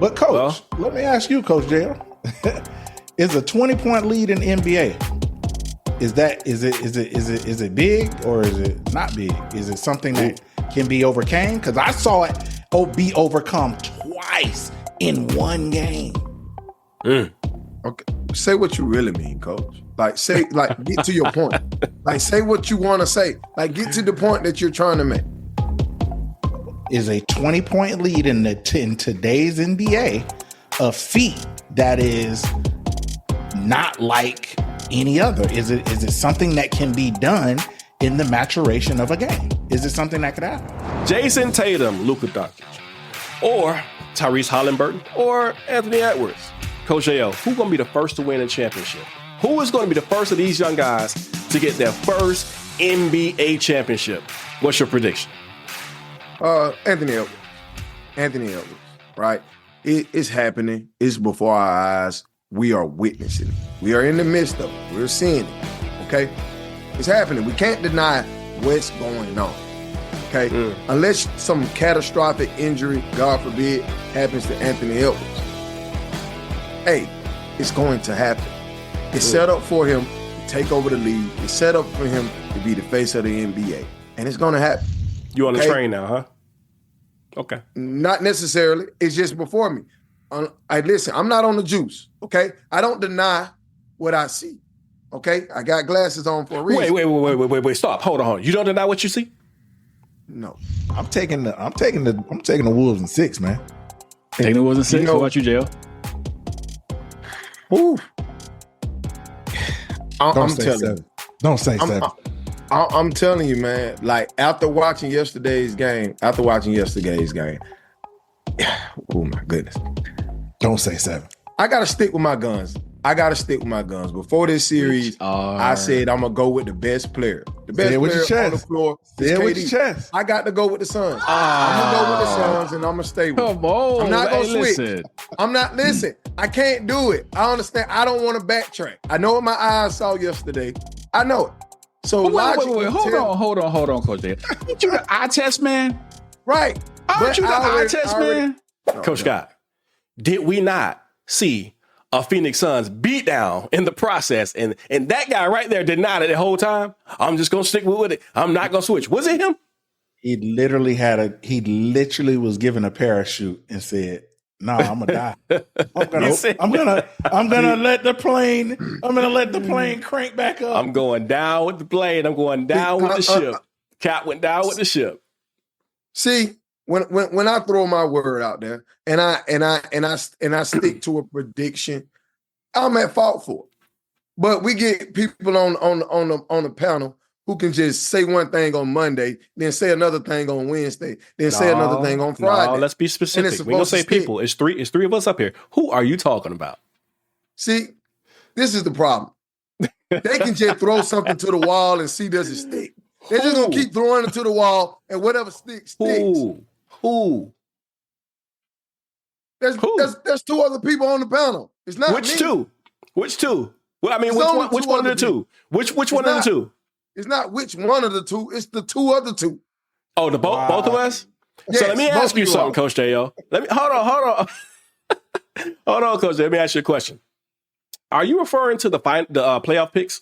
But coach, let me ask you, Coach JL, is a 20-point lead in the NBA? Is it big or is it not big? Is it something that can be overcame? Because I saw it be overcome twice in one game. Okay, say what you really mean, Coach. Like get to your point. Like say what you want to say. Like get to the point that you're trying to make. Is a 20-point lead in today's NBA a feat that is not like any other? Is it something that can be done in the maturation of a game? Is it something that could happen? Jason Tatum, Luka Doncic, or Tyrese Halliburton, or Anthony Edwards. Coach AL, who's going to be the first to win a championship? Who is going to be the first of these young guys to get their first NBA championship? What's your prediction? Anthony Edwards. Anthony Edwards, right? It's happening. It's before our eyes. We are witnessing it. We are in the midst of it. We're seeing it, okay? It's happening. We can't deny what's going on, okay? Unless some catastrophic injury, God forbid, happens to Anthony Edwards. Hey, it's going to happen. It's set up for him to take over the league. It's set up for him to be the face of the NBA. And it's going to happen. You on the train now, huh? Okay. Not necessarily. It's just before me. Listen, I'm not on the juice, okay? I don't deny what I see, okay? I got glasses on for a reason. Wait, stop. Hold on. You don't deny what you see? No. I'm taking the Wolves in 6, man. Taking the Wolves in 6? What about you, JL? Ooh. I'm telling you. Don't say 7. I'm telling you, man, like after watching yesterday's game, oh my goodness. Don't say 7. I got to stick with my guns. Before this series, I said I'm going to go with the best player. The best player on the floor is KD. With your chest. I got to go with the Suns. I'm going to go with the Suns, and I'm going to stay with them. Come on. I'm not going to switch. Listen. Listen, I can't do it. I understand. I don't want to backtrack. I know what my eyes saw yesterday. I know it. So wait. Hold on, Coach Dale. Aren't you the eye test man? Right. Aren't you the eye test man? Coach Scott, did we not see a Phoenix Suns beat down in the process? And that guy right there denied it the whole time. I'm just going to stick with it. I'm not going to switch. Was it him? He literally was given a parachute and said, "No, I'm gonna die. I'm gonna let the plane crank back up. I'm going down with the plane. I'm going down with the ship. Cap went down with the ship." See, when I throw my word out there and I stick to a prediction, I'm at fault for it. But we get people on the panel who can just say one thing on Monday, then say another thing on Wednesday, then say another thing on Friday. No, let's be specific. We're gonna say people. It's three of us up here. Who are you talking about? See, this is the problem. They can just throw something to the wall and see does it stick. They're just gonna keep throwing it to the wall, and whatever sticks. Who? There's 2 other people on the panel. It's not Which me. two? Which two? Well, I mean, which one of the two? Which one of the two? It's not which one of the two. It's the 2 other two. Oh, both of us? Yes, so let me ask you something, Coach J.O. Hold on. Hold on, Coach J. Let me ask you a question. Are you referring to the playoff picks?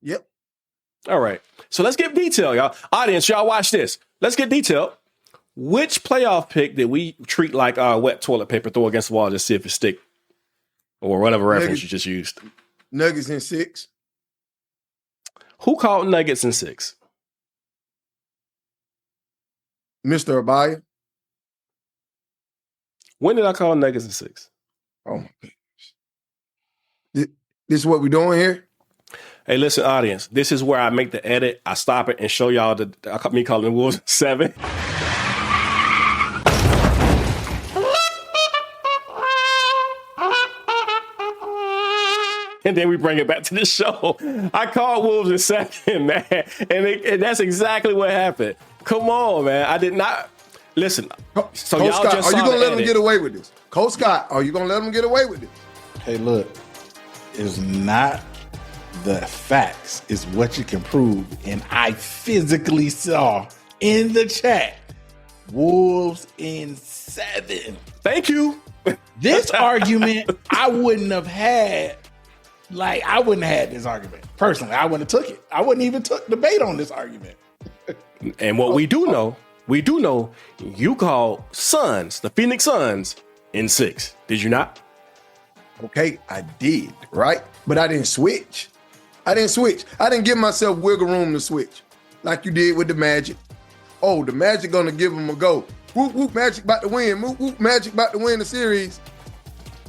Yep. All right. So let's get detail, y'all. Audience, y'all watch this. Let's get detailed. Which playoff pick did we treat like wet toilet paper, throw against the wall, just see if it stick? Or whatever reference you just used. Nuggets in 6. Who called Nuggets in 6? Mr. Abaya. When did I call Nuggets in 6? Oh, my goodness. This is what we're doing here? Hey, listen, audience. This is where I make the edit. I stop it and show y'all me calling the Wolves 7. And then we bring it back to the show. I called Wolves in 7, man. And that's exactly what happened. Come on, man. I did not. Listen. So Coach y'all Scott, just are you going to let them get away with this? Coach Scott, are you going to let them get away with this? Hey, look. It's not the facts. It's what you can prove. And I physically saw in the chat, Wolves in 7. Thank you. This argument, I wouldn't have had. Like, I wouldn't have had this argument. Personally, I wouldn't have took it. I wouldn't even took debate on this argument. And what we do know, you called Suns, the Phoenix Suns, in 6. Did you not? Okay, I did, right? But I didn't switch. I didn't give myself wiggle room to switch like you did with the Magic. Oh, the Magic gonna give them a go. Whoop, whoop, Magic about to win. Whoop, whoop, Magic about to win the series.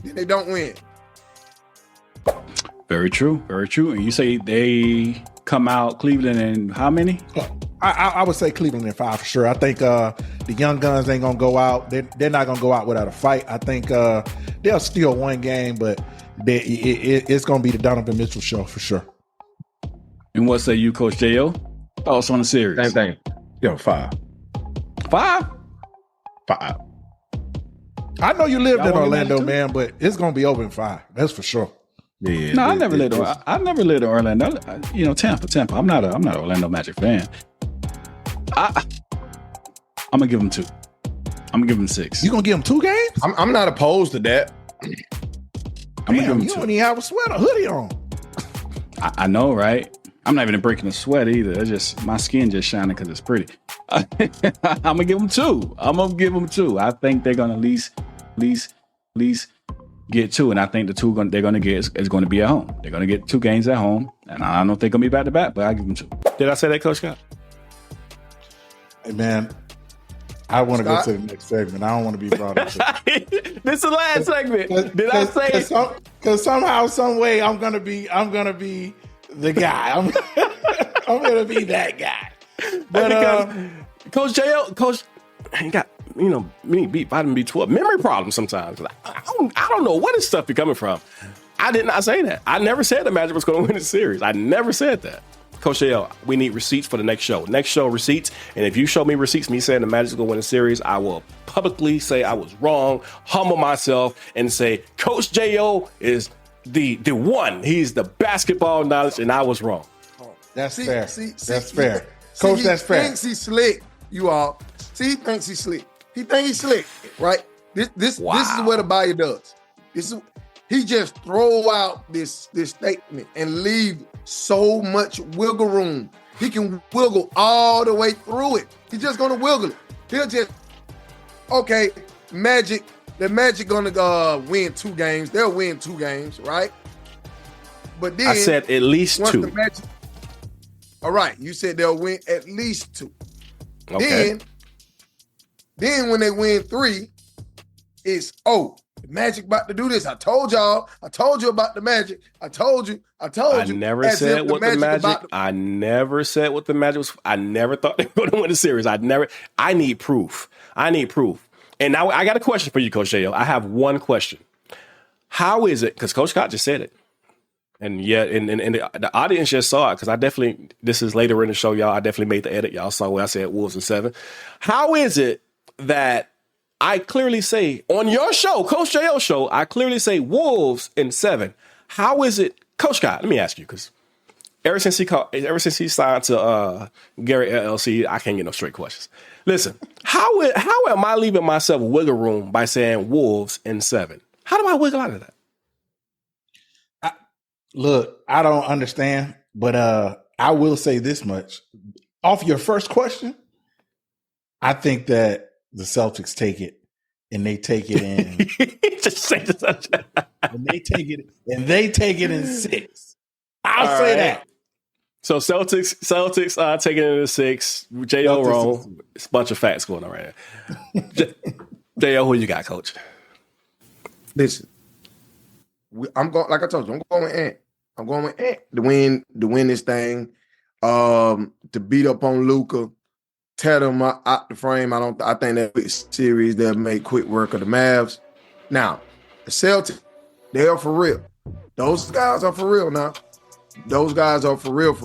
Then they don't win. Very true. Very true. And you say they come out Cleveland in how many? I would say Cleveland in 5 for sure. I think the young guns ain't gonna go out. They're not gonna go out without a fight. I think they'll steal one game, but it's gonna be the Donovan Mitchell show for sure. And what say you, Coach J.O.? Thoughts on the series? Same thing. Yo, 5. 5? 5. I know you lived in Orlando, man, but it's gonna be over in 5. That's for sure. Yeah. No, I never lived in Orlando. You know, Tampa. I'm not an Orlando Magic fan. I'm gonna give them 2. I'm gonna give them 6. You gonna give them 2 games? I'm not opposed to that. I'm gonna give them you 2. don't even have a sweater, hoodie on. I know, right? I'm not even breaking a sweat either. It's just my skin just shining because it's pretty. I'm gonna give them 2. I think they're gonna at least get 2, and I think the 2 they're gonna get is going to be at home. They're gonna get 2 games at home, and I don't know if they're gonna be back to back, but I give them 2. Did I say that, Coach Scott? Hey, man, I want to go to the next segment. I don't want to be brought up. This is the last segment. Did I say it? Because somehow, some way, I'm gonna be the guy. I'm gonna be that guy. But Coach J.O., he got vitamin B12 memory problems sometimes. I don't know where this stuff be coming from. I did not say that. I never said the Magic was going to win the series. I never said that. Coach J.O., we need receipts for the next show. Next show, receipts. And if you show me receipts, me saying the Magic's going to win the series, I will publicly say I was wrong, humble myself, and say Coach J.O. is the one. He's the basketball knowledge, and I was wrong. That's fair. That's fair. Coach, that's fair. He thinks he's slick, you all. See, he thinks he's slick. He thinks he's slick, right? This is what a buyer does. He just throw out this statement and leave so much wiggle room. He can wiggle all the way through it. He's just gonna wiggle it. He'll just, okay, the Magic gonna win 2 games. They'll win 2 games, right? But then I said at least 2. All right, you said they'll win at least 2. Okay. Then when they win 3, it's the Magic about to do this. I told you about the Magic. I told you. I never said what the Magic. I never said what the Magic was. I never thought they were going to win the series. I need proof. And now I got a question for you, Coach J.O. I have one question. How is it? Because Coach Scott just said it. And yeah, and the audience just saw it because this is later in the show, y'all. I definitely made the edit. Y'all saw where I said Wolves in 7. How is it that I clearly say on your show, Coach J.O. show, I clearly say Wolves in 7. How is it, Coach Scott? Let me ask you, because ever since he signed to Gary LLC, I can't get no straight questions. Listen, how am I leaving myself wiggle room by saying Wolves in 7? How do I wiggle out of that? Look, I don't understand, but I will say this much. Off your first question, I think that the Celtics take it, and they take it in. Just say this. And they take it in 6. I'll say that. So Celtics taking it in 6. J.O. wrong. It's a bunch of facts going on right now. J.O., who you got, Coach? Listen, I'm going. Like I told you, I'm going with Ant. I'm going with Ant to win this thing. To beat up on Luka, tear them out the frame. I think that series they'll make quick work of the Mavs. Now, the Celtics, they are for real. Those guys are for real now. Those guys are for real.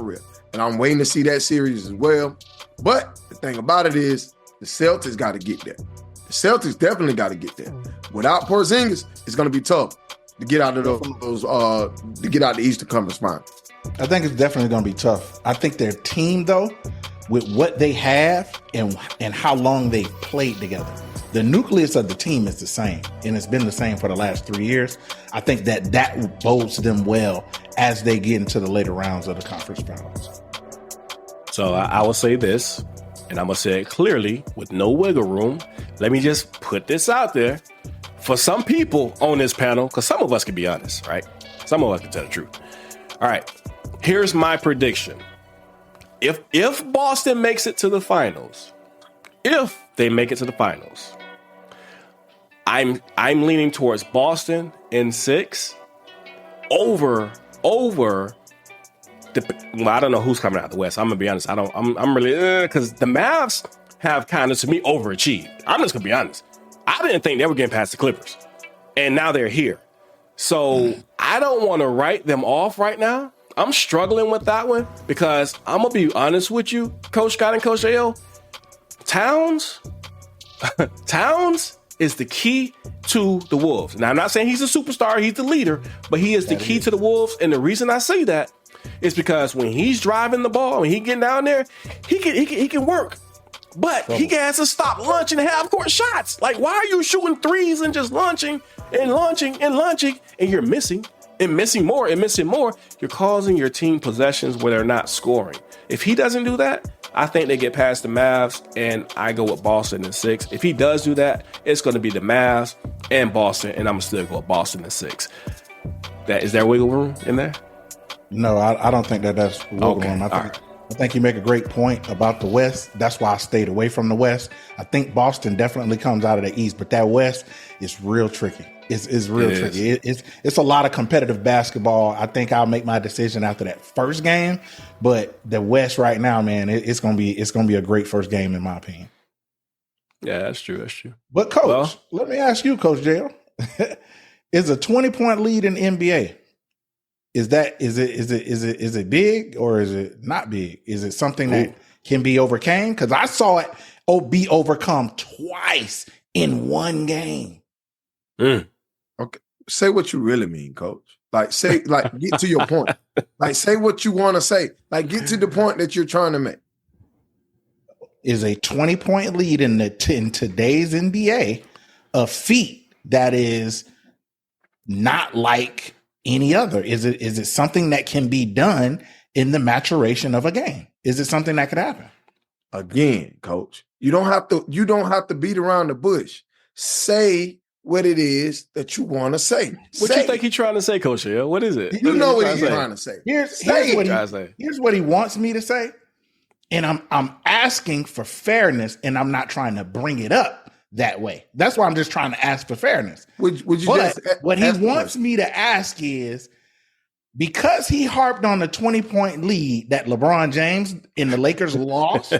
And I'm waiting to see that series as well. But the thing about it is, the Celtics got to get there. The Celtics definitely got to get there. Without Porzingis, it's going to be tough to get out of those to get out the Eastern Conference Finals. I think it's definitely going to be tough. I think their team, though, with what they have and how long they've played together, The nucleus of the team is the same, and it's been the same for the last 3 years. I think that bodes them well as they get into the later rounds of the conference finals. So I will say this, and I'm going to say it clearly with no wiggle room. Let me just put this out there. For some people on this panel, because some of us can be honest, right? Some of us can tell the truth. All right, here's my prediction. If Boston makes it to the finals, if they make it to the finals, I'm leaning towards Boston in 6 over I don't know who's coming out of the West. I'm gonna be honest. I'm really because the Mavs have kind of to me overachieved. I'm just gonna be honest. I didn't think they were getting past the Clippers, and now they're here. So I don't want to write them off right now. I'm struggling with that one because I'm gonna be honest with you, Coach Scott and Coach AO. Towns is the key to the Wolves. Now I'm not saying he's a superstar, he's the leader, but he is the key to the Wolves. And the reason I say that is because when he's driving the ball and he getting down there, he can work. But he has to stop launching half court shots. Like, why are you shooting threes and just launching and you're missing more? You're causing your team possessions where they're not scoring. If he doesn't do that, I think they get past the Mavs, and I go with Boston in 6. If he does do that, it's going to be the Mavs and Boston, and I'm going to still go with Boston in 6. Is there wiggle room in there? No, I don't think that's wiggle room. I think you make a great point about the West. That's why I stayed away from the West. I think Boston definitely comes out of the East, but that West is real tricky. It's real tricky. It's a lot of competitive basketball. I think I'll make my decision after that first game, but the West right now, man, it's gonna be a great first game in my opinion. Yeah, that's true. But Coach, let me ask you, Coach Jail, is a 20-point lead in the NBA? Is it big or is it not big? Is it something that can be overcame? Because I saw it be overcome twice in one game. Okay, say what you really mean, Coach. Like get to your point. Like say what you want to say. Like get to the point that you're trying to make. Is a 20-point lead in today's NBA a feat that is not like any other? Is it something that can be done in the maturation of a game? Is it something that could happen? Again, Coach, you don't have to beat around the bush. Say what it is that you want to say. What you think he's trying to say, Coach Hill? What is it? You know what he's trying to say. Here's what he wants me to say. And I'm asking for fairness, and I'm not trying to bring it up that way. That's why I'm just trying to ask for fairness. Would you what he wants me to ask is, because he harped on the 20-point lead that LeBron James and the Lakers lost,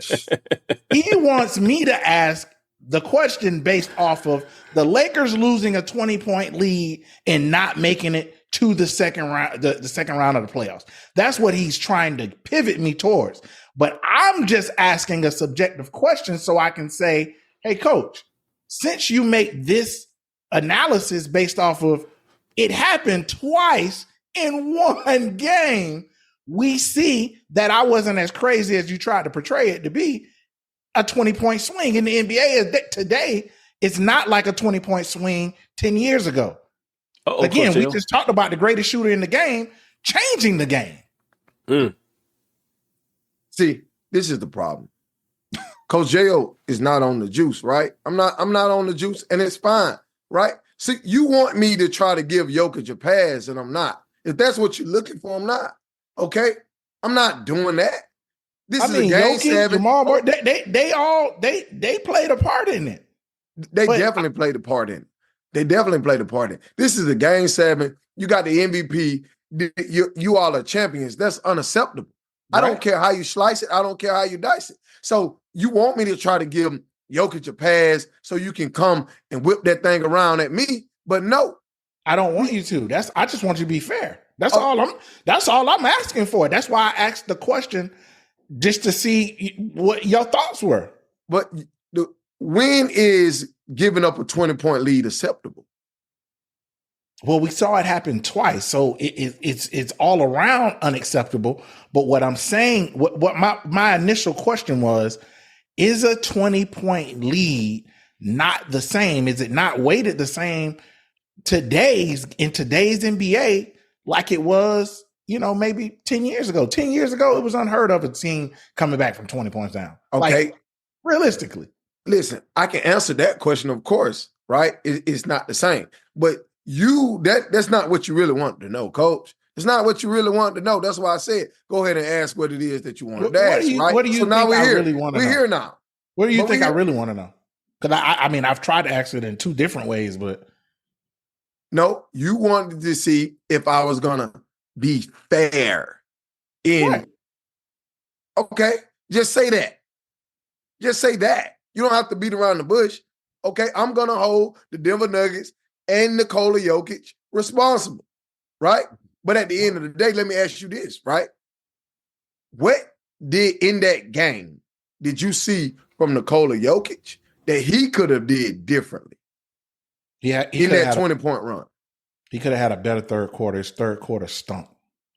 he wants me to ask the question based off of the Lakers losing a 20-point lead and not making it to the second round, the second round of the playoffs. That's what he's trying to pivot me towards. But I'm just asking a subjective question so I can say, hey, Coach, since you make this analysis based off of it happened twice in one game, we see that I wasn't as crazy as you tried to portray it to be. A 20-point swing in the NBA today, it's not like a 20-point swing 10 years ago. Again, we just talked about the greatest shooter in the game changing the game. See, this is the problem. Coach J.O. is not on the juice, right? I'm not on the juice, and it's fine, right? See, you want me to try to give Jokic a pass, and I'm not. If that's what you're looking for, I'm not. Okay? I'm not doing that. This is a game Jokic, 7. Jamal Murray, they played a part in it. They definitely played a part in it. This is a game 7. You got the MVP. You all are champions. That's unacceptable. Right. I don't care how you slice it. I don't care how you dice it. So you want me to try to give Jokic a pass so you can come and whip that thing around at me, but no. I don't want you to. I just want you to be fair. That's all I'm asking for. That's why I asked the question, just to see what your thoughts were. But when is giving up a 20-point lead acceptable? Well, we saw it happen twice, so it's all around unacceptable. But what I'm saying, what my initial question was, is a 20-point lead not the same? Is it not weighted the same in today's NBA like it was, maybe 10 years ago? 10 years ago, it was unheard of a team coming back from 20 points down. Okay. Realistically. Listen, I can answer that question, of course, right? It's not the same. But that's not what you really want to know, Coach. It's not what you really want to know. That's why I said, go ahead and ask what it is that you want to ask, right? What do you think I really want to know? We're here now. What do you think I really want to know? Because I've tried to ask it in two different ways, but. No, you wanted to see if I was going to be fair What? Okay, just say that. Just say that. You don't have to beat around the bush. Okay, I'm going to hold the Denver Nuggets and Nikola Jokic responsible, right? But at the end of the day, let me ask you this, right? What in that game did you see from Nikola Jokic that he could have did differently? Yeah, in that 20-point run. He could have had a better third quarter. His third quarter stunk.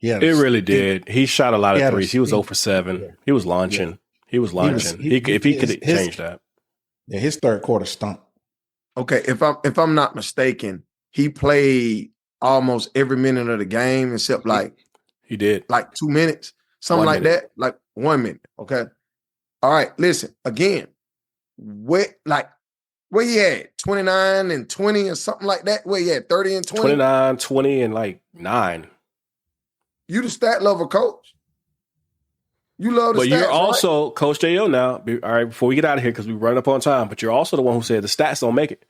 It really did. He shot a lot of threes. He was 0 for 7. Yeah. He was launching. Yeah. He was launching. If he could change that. Yeah, his third quarter stunk. Okay, if I'm not mistaken, he played almost every minute of the game except he did like 2 minutes, something like that, like 1 minute. Okay, all right. Listen again. Where he had 29 and 20 or something like that. Where he had 30 and 20, 29, 20 and like 9. You the stat lover, Coach. You love the stats. But you're also right? Coach J.O. now. All right, before we get out of here, because we run up on time, but you're also the one who said the stats don't make it.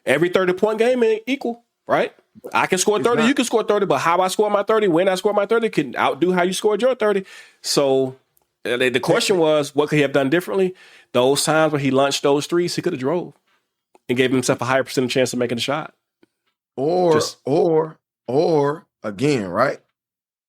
Every 30-point game ain't equal, right? I can score 30, you can score 30, but how I score my 30, when I score my 30 can outdo how you scored your 30. So the question was, what could he have done differently? Those times where he launched those threes, he could have drove and gave himself a higher percentage chance of making a shot. Or again, right?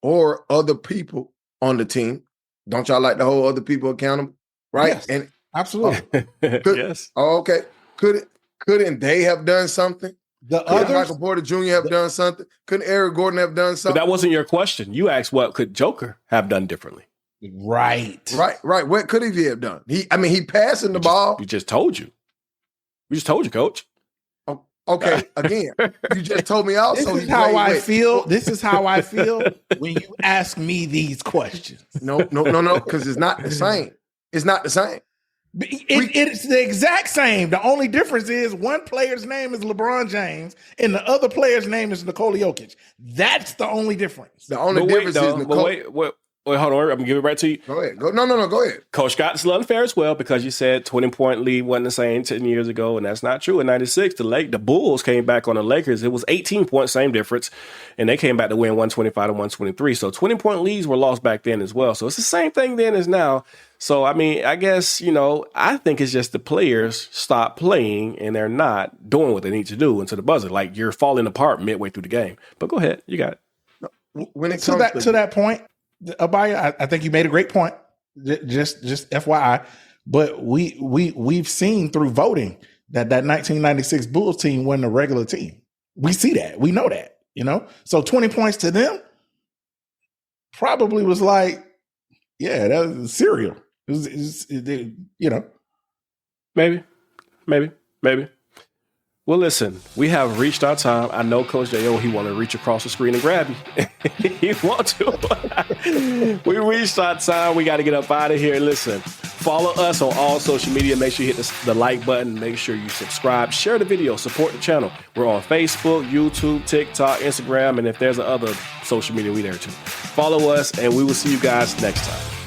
Or other people on the team. Don't y'all like to hold other people accountable? Right? Yes, and absolutely. Yes. Oh, okay. Couldn't they have done something? Couldn't Michael Porter Jr. have done something? Couldn't Eric Gordon have done something? But that wasn't your question. You asked what could Joker have done differently. Right. What could he have done? He passing the ball. We just told you. We just told you, Coach. Oh, okay, again, you just told me also. This is how I feel. This is how I feel when you ask me these questions. No, because it's not the same. It's not the same. It's the exact same. The only difference is one player's name is LeBron James and the other player's name is Nikola Jokic. That's the only difference. The only difference is Nikola. Wait, hold on. I'm going to give it right to you. Go ahead. Go ahead. Coach got this a little unfair as well because you said 20-point lead wasn't the same 10 years ago, and that's not true. In 96, the Bulls came back on the Lakers. It was 18 points, same difference, and they came back to win 125 to 123. So 20-point leads were lost back then as well. So it's the same thing then as now. So, I guess, I think it's just the players stop playing and they're not doing what they need to do into the buzzer. Like you're falling apart midway through the game. But go ahead. You got it. When it comes to that point, Abaya, I think you made a great point. Just FYI, but we've seen through voting that 1996 Bulls team wasn't a regular team. We see that. We know that. So 20 points to them probably was like, yeah, that was cereal. Maybe. Well, listen, we have reached our time. I know Coach J.O., he want to reach across the screen and grab you. He want to. We reached our time. We got to get up out of here. Listen, follow us on all social media. Make sure you hit the like button. Make sure you subscribe. Share the video. Support the channel. We're on Facebook, YouTube, TikTok, Instagram, and if there's other social media, we there too. Follow us, and we will see you guys next time.